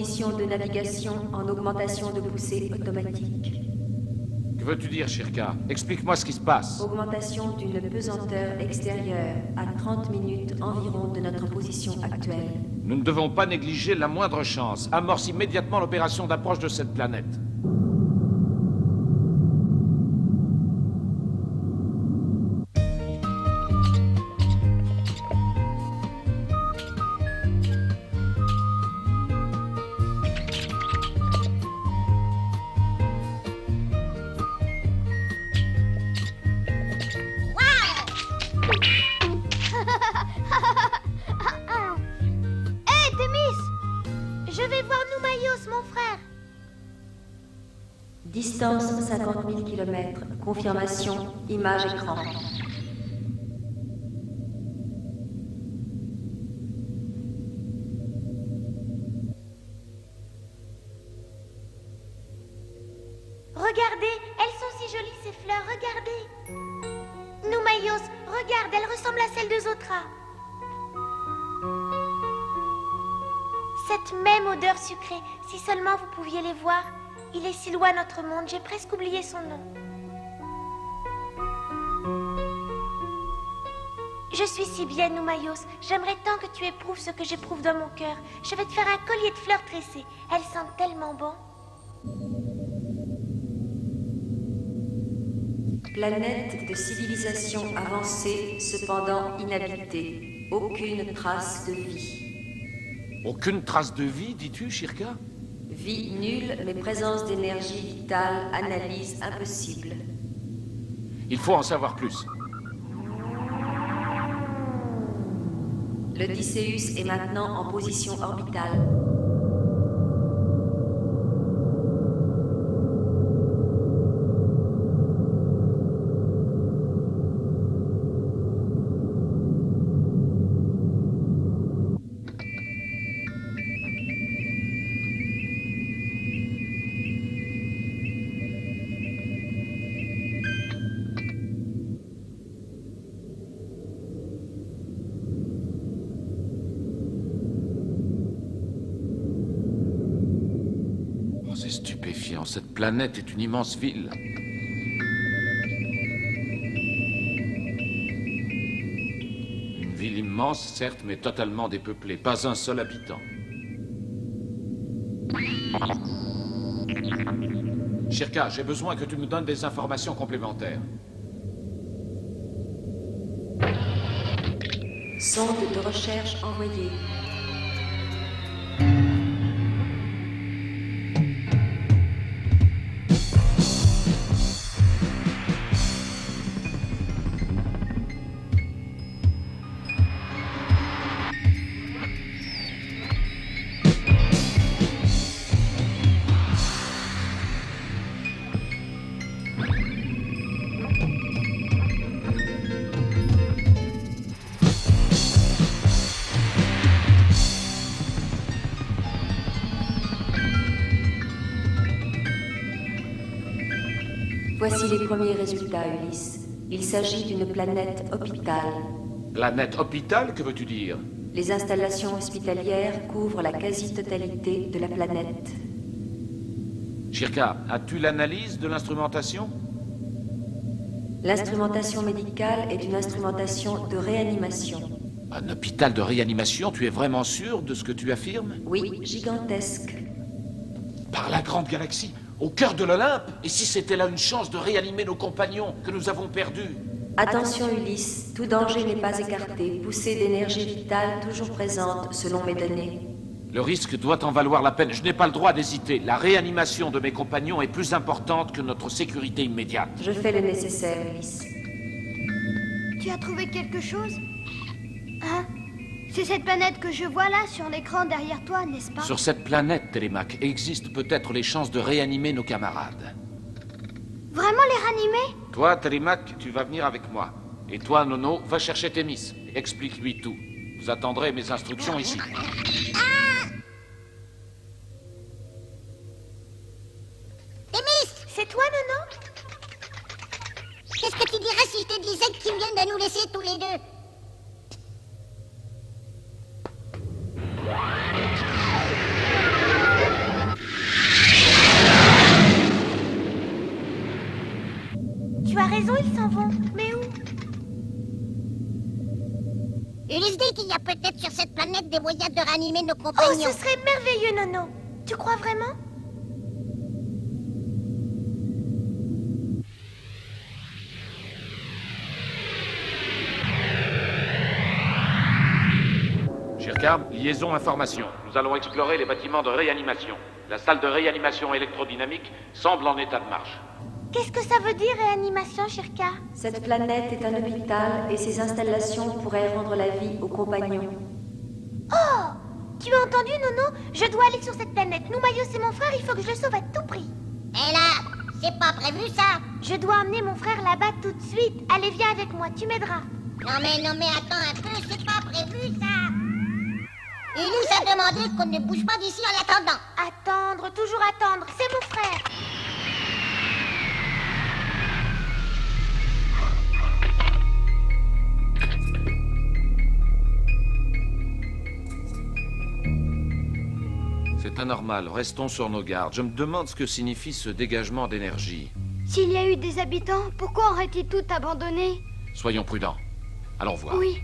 conditions de navigation en augmentation de poussée automatique. Que veux-tu dire, Shirka? Explique-moi ce qui se passe. Augmentation d'une pesanteur extérieure à 30 minutes environ de notre position actuelle. Nous ne devons pas négliger la moindre chance. Amorce immédiatement l'opération d'approche de cette planète. Distance 50 000 km. Confirmation, image écran. Regardez, elles sont si jolies ces fleurs, regardez. Noumaïos, regarde, elles ressemblent à celles de Zotra. Cette même odeur sucrée, si seulement vous pouviez les voir. Il est si loin notre monde, j'ai presque oublié son nom. Je suis si bien, Noumaïos. J'aimerais tant que tu éprouves ce que j'éprouve dans mon cœur. Je vais te faire un collier de fleurs tressées. Elles sentent tellement bon. Planète de civilisation avancée, cependant inhabitée. Aucune trace de vie. Aucune trace de vie, dis-tu, Shirka? Vie nulle, mais présence d'énergie vitale, analyse impossible. Il faut en savoir plus. L'Odysseus est maintenant en position orbitale. C'est stupéfiant. Cette planète est une immense ville. Une ville immense, certes, mais totalement dépeuplée. Pas un seul habitant. Shirka, j'ai besoin que tu me donnes des informations complémentaires. Sonde de recherche envoyée. Voici les premiers résultats, Ulysse. Il s'agit d'une planète hôpital. Planète hôpital, que veux-tu dire? Les installations hospitalières couvrent la quasi-totalité de la planète. Shirka, as-tu l'analyse de l'instrumentation? L'instrumentation médicale est une instrumentation de réanimation. Un hôpital de réanimation, tu es vraiment sûr de ce que tu affirmes? Oui, gigantesque. Par la grande galaxie, au cœur de l'Olympe? Et si c'était là une chance de réanimer nos compagnons que nous avons perdus? Attention Ulysse, tout danger n'est pas écarté. Poussée d'énergie vitale toujours présente selon mes données. Le risque doit en valoir la peine. Je n'ai pas le droit d'hésiter. La réanimation de mes compagnons est plus importante que notre sécurité immédiate. Je fais le nécessaire, Ulysse. Tu as trouvé quelque chose? Hein? C'est cette planète que je vois là sur l'écran derrière toi, n'est-ce pas? Sur cette planète, Télémaque, existent peut-être les chances de réanimer nos camarades. Vraiment les ranimer? Toi, Télémaque, tu vas venir avec moi. Et toi, Nono, va chercher Thémis. Explique-lui tout. Vous attendrez mes instructions ici. Thémis, c'est toi, Nono? Qu'est-ce que tu dirais si je te disais que tu viens de nous laisser tous les deux? Ulysse dit qu'il y a peut-être sur cette planète des moyens de réanimer nos Oh, compagnons. ce serait merveilleux, Nono. Tu crois vraiment? Shirka, liaison information. Nous allons explorer les bâtiments de réanimation. La salle de réanimation électrodynamique semble en état de marche. Qu'est-ce que ça veut dire, réanimation, Shirka? Cette planète est un hôpital et ses installations pourraient rendre la vie aux compagnons. Oh! Tu as entendu, Nono? Je dois aller sur cette planète. Nous, Mayos et mon frère, il faut que je le sauve à tout prix. Et là, c'est pas prévu ça. Je dois emmener mon frère là-bas tout de suite. Allez, viens avec moi, tu m'aideras. Non mais attends un peu, c'est pas prévu ça. Ulysse a demandé qu'on ne bouge pas d'ici en attendant. Attendre, toujours attendre. C'est mon frère. C'est anormal, restons sur nos gardes. Je me demande ce que signifie ce dégagement d'énergie. S'il y a eu des habitants, pourquoi auraient-ils tout abandonné? Soyons prudents. Allons voir. Oui.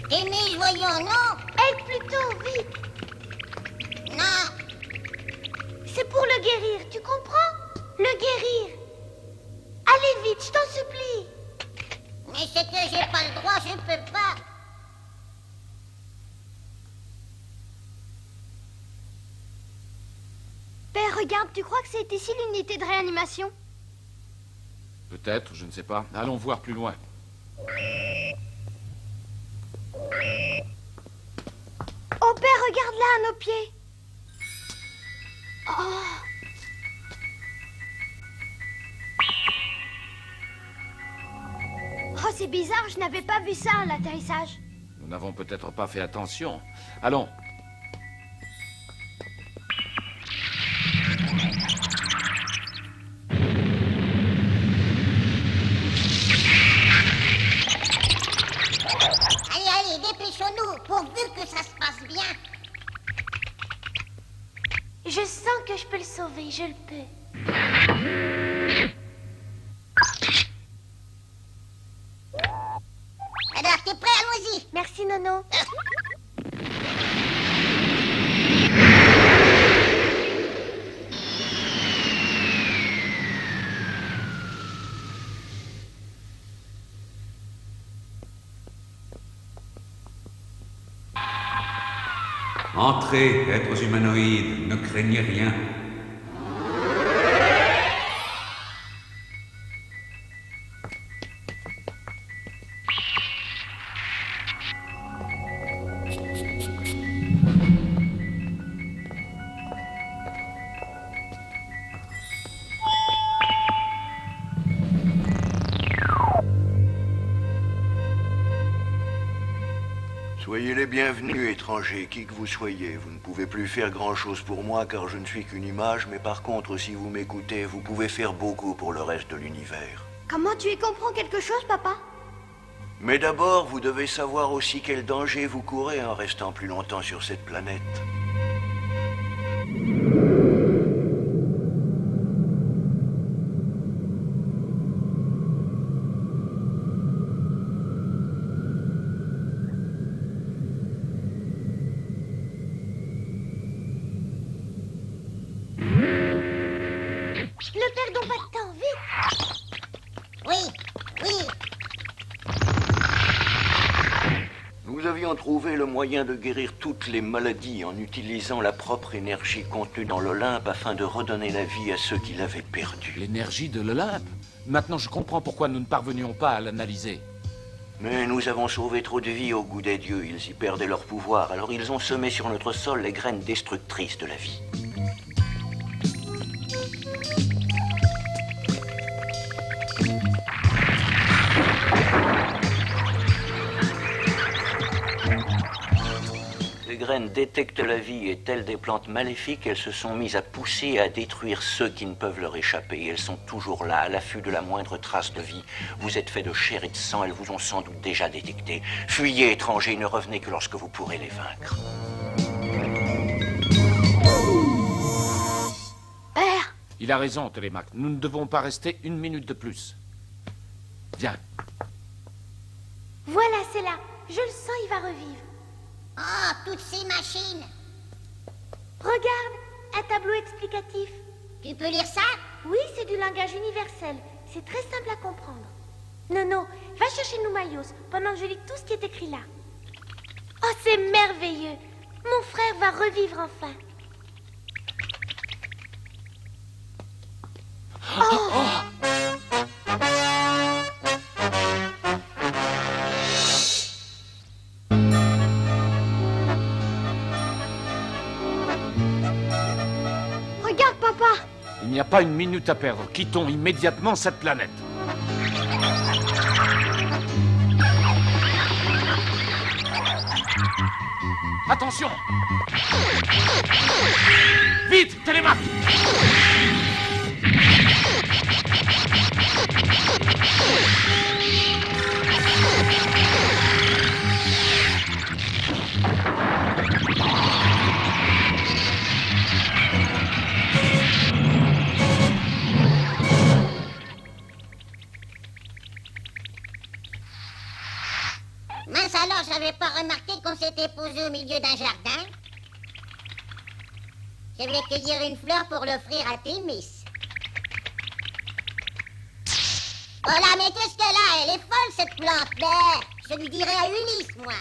Témis, voyons, non? Aide plutôt, vite. Non. C'est pour le guérir, tu comprends? Le guérir. Allez vite, je t'en supplie. Mais c'est que j'ai pas le droit, je peux pas. Père, regarde, tu crois que c'est ici l'unité de réanimation? Peut-être, je ne sais pas. Allons voir plus loin. Oh, Père, regarde là, à nos pieds. Oh. Oh, c'est bizarre, je n'avais pas vu ça à l'atterrissage. Nous n'avons peut-être pas fait attention. Allons. Allez, dépêchons-nous, pourvu que ça se passe bien. Je sens que je peux le sauver, je le peux. Alors, t'es prêt, allons-y. Merci, Nono. Entrez, êtres humanoïdes, ne craignez rien. Soyez les bienvenus, étrangers, qui que vous soyez. Vous ne pouvez plus faire grand-chose pour moi, car je ne suis qu'une image, mais par contre, si vous m'écoutez, vous pouvez faire beaucoup pour le reste de l'univers. Comment tu y comprends quelque chose, papa? Mais d'abord, vous devez savoir aussi quel danger vous courez en restant plus longtemps sur cette planète. Ne perdons pas de temps, vite. Oui. Nous avions trouvé le moyen de guérir toutes les maladies en utilisant la propre énergie contenue dans l'Olympe afin de redonner la vie à ceux qui l'avaient perdue. L'énergie de l'Olympe. Maintenant, je comprends pourquoi nous ne parvenions pas à l'analyser. Mais nous avons sauvé trop de vies au goût des dieux. Ils y perdaient leur pouvoir, alors ils ont semé sur notre sol les graines destructrices de la vie. Les graines détectent la vie et telles des plantes maléfiques, elles se sont mises à pousser et à détruire ceux qui ne peuvent leur échapper. Elles sont toujours là, à l'affût de la moindre trace de vie. Vous êtes fait de chair et de sang, elles vous ont sans doute déjà détecté. Fuyez, étrangers, ne revenez que lorsque vous pourrez les vaincre. Il a raison, Télémaque. Nous ne devons pas rester une minute de plus. Viens. Voilà, c'est là. Je le sens, il va revivre. Oh, toutes ces machines. Regarde, un tableau explicatif. Tu peux lire ça? Oui, c'est du langage universel. C'est très simple à comprendre. Nono, va chercher Noumaïos pendant que je lis tout ce qui est écrit là. Oh, c'est merveilleux. Mon frère va revivre enfin. Regarde, papa. Il n'y a pas une minute à perdre. Quittons immédiatement cette planète. Attention! Vite, Télémaque! Mince alors, j'avais pas remarqué qu'on s'était posé au milieu d'un jardin. Je voulais cueillir une fleur pour l'offrir à Thémis. Oh là, mais qu'est-ce qu'elle a? Elle est folle, cette plante. Mais je lui dirai à Ulysse, moi.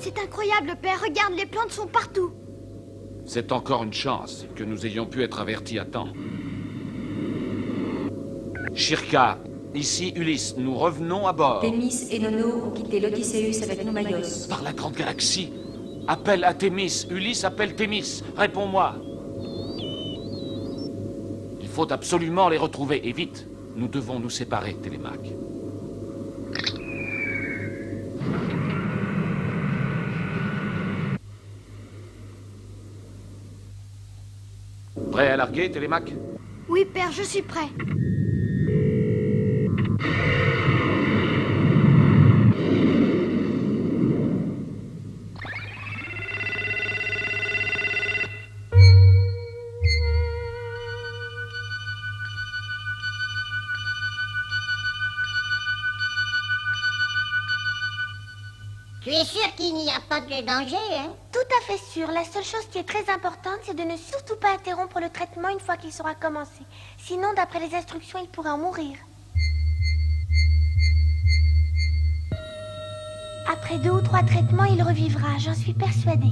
C'est incroyable, père. Regarde, les plantes sont partout. C'est encore une chance que nous ayons pu être avertis à temps. Shirka, ici Ulysse, nous revenons à bord. Thémis et Nono ont quitté l'Odysseus avec Noumaïos. Par la grande galaxie. Appelle à Thémis. Ulysse appelle Thémis. Réponds-moi. Il faut absolument les retrouver, et vite. Nous devons nous séparer, Télémaque. Prêt à larguer, Télémaque? Oui, père, je suis prêt. Tu es sûr qu'il n'y a pas de danger, hein? Tout à fait sûr. La seule chose qui est très importante, c'est de ne surtout pas interrompre le traitement une fois qu'il sera commencé. Sinon, d'après les instructions, il pourrait en mourir. Après 2 ou 3 traitements, il revivra, j'en suis persuadée.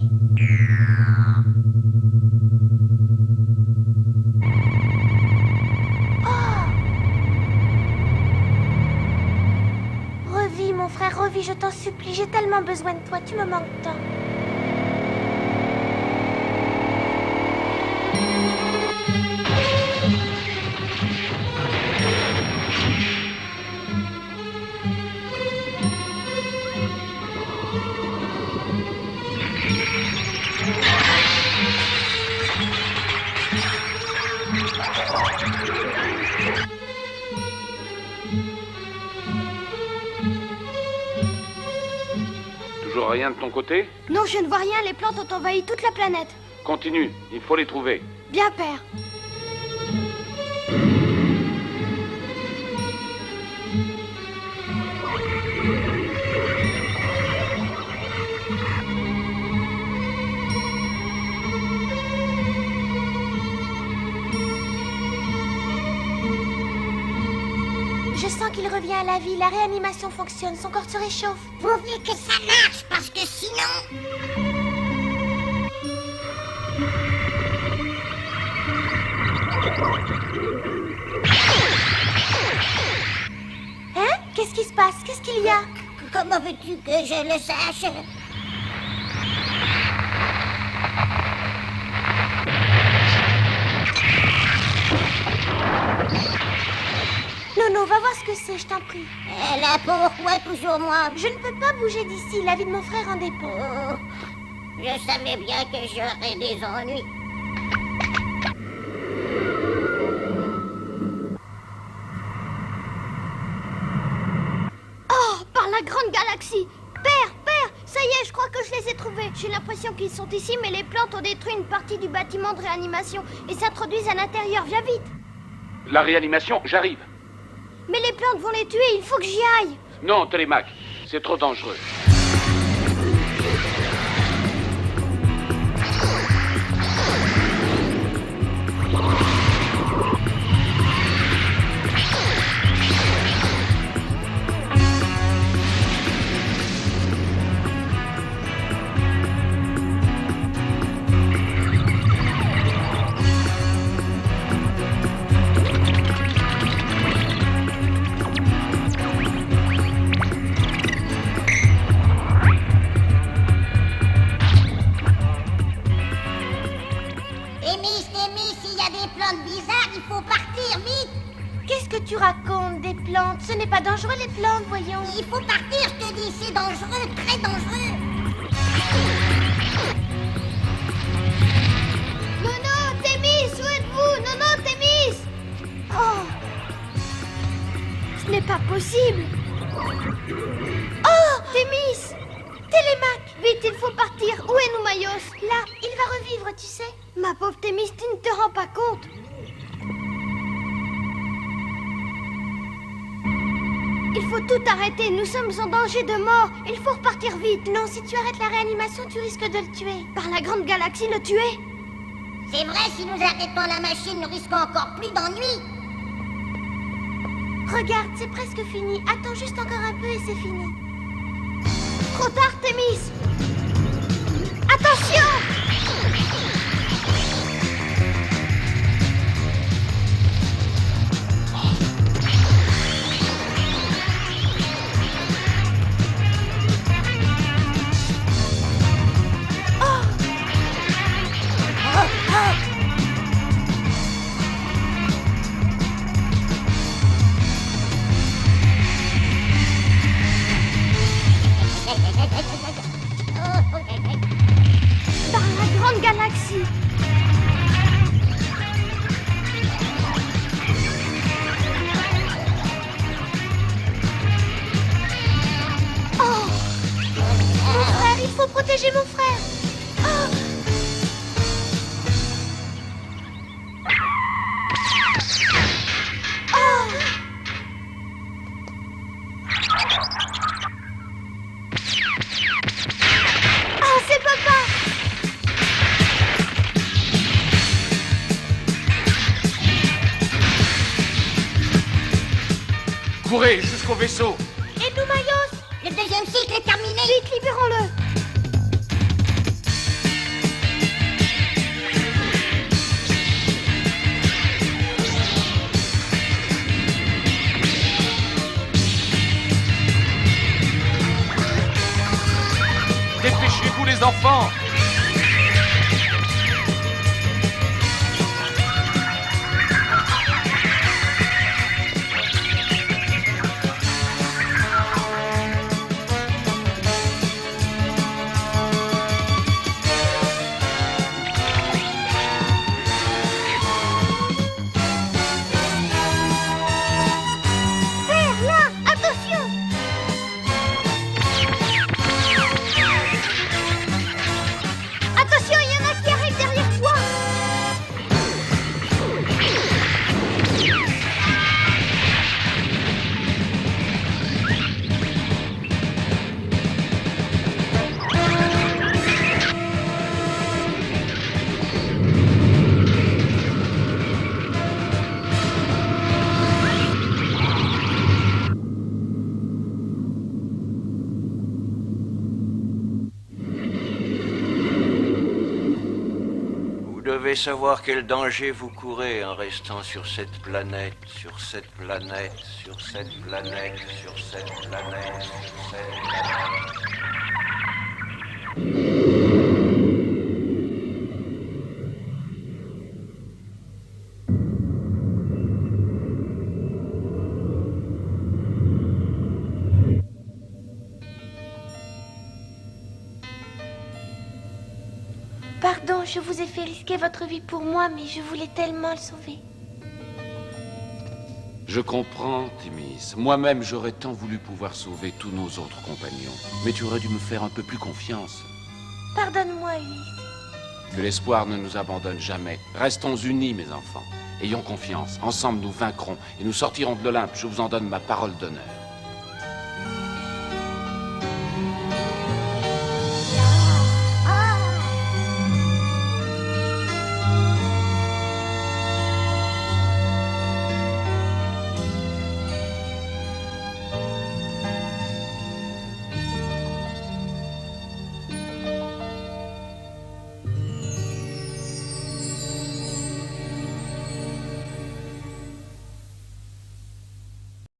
Revis, mon frère, revis, je t'en supplie. J'ai tellement besoin de toi, tu me manques tant. Toujours rien de ton côté? Non, je ne vois rien. Les plantes ont envahi toute la planète. Continue, il faut les trouver. Bien, père. Je sens qu'il revient à la vie, la réanimation fonctionne, son corps se réchauffe. Pourvu que ça marche, parce que sinon... Hein? Qu'est-ce qui se passe? Qu'est-ce qu'il y a? Comment veux-tu que je le sache? va voir ce que c'est, je t'en prie. Là, pourquoi toujours moi? Je ne peux pas bouger d'ici, la vie de mon frère en dépend. Oh, je savais bien que j'aurais des ennuis. Oh, par la grande galaxie! Père, ça y est, je crois que je les ai trouvés. J'ai l'impression qu'ils sont ici, mais les plantes ont détruit une partie du bâtiment de réanimation et s'introduisent à l'intérieur. Viens vite! La réanimation, j'arrive. Mais les plantes vont les tuer, il faut que j'y aille. Non, Télémac, c'est trop dangereux. Qu'est-ce que tu racontes des plantes? Ce n'est pas dangereux les plantes, voyons. Il faut partir, je te dis, c'est dangereux, très dangereux. Nono, Thémis, où êtes-vous? Nono, Thémis! Oh! Ce n'est pas possible! Oh! Thémis! Télémac! Vite, il faut partir. Où est Noumaïos? Là, il va revivre, tu sais. Ma pauvre Thémis, tu ne te rends pas compte? Il faut tout arrêter, nous sommes en danger de mort. Il faut repartir vite. Non, si tu arrêtes la réanimation, tu risques de le tuer. Par la grande galaxie, le tuer? C'est vrai, si nous arrêtons la machine, nous risquons encore plus d'ennuis. Regarde, c'est presque fini. Attends juste encore un peu et c'est fini. Trop tard, Thémis! Attention! Par la grande galaxie! Oh! Mon frère, il faut protéger mon frère. Oh! Oh! Oh, c'est papa! Courez jusqu'au vaisseau. Et nous, Maïos? Le deuxième cycle est terminé. Vite, libérons-le! Dépêchez-vous les enfants. Père, là! Attention! Attention, il y en a qui arrivent derrière toi! Vous devez savoir quel danger vous courez en restant sur cette planète, sur cette planète, sur cette planète, sur cette planète, sur cette planète. Je vous ai fait risquer votre vie pour moi, mais je voulais tellement le sauver. Je comprends, Thémis. Moi-même, j'aurais tant voulu pouvoir sauver tous nos autres compagnons. Mais tu aurais dû me faire un peu plus confiance. Pardonne-moi, Ulysse. Que l'espoir ne nous abandonne jamais. Restons unis, mes enfants. Ayons confiance. Ensemble, nous vaincrons et nous sortirons de l'Olympe. Je vous en donne ma parole d'honneur.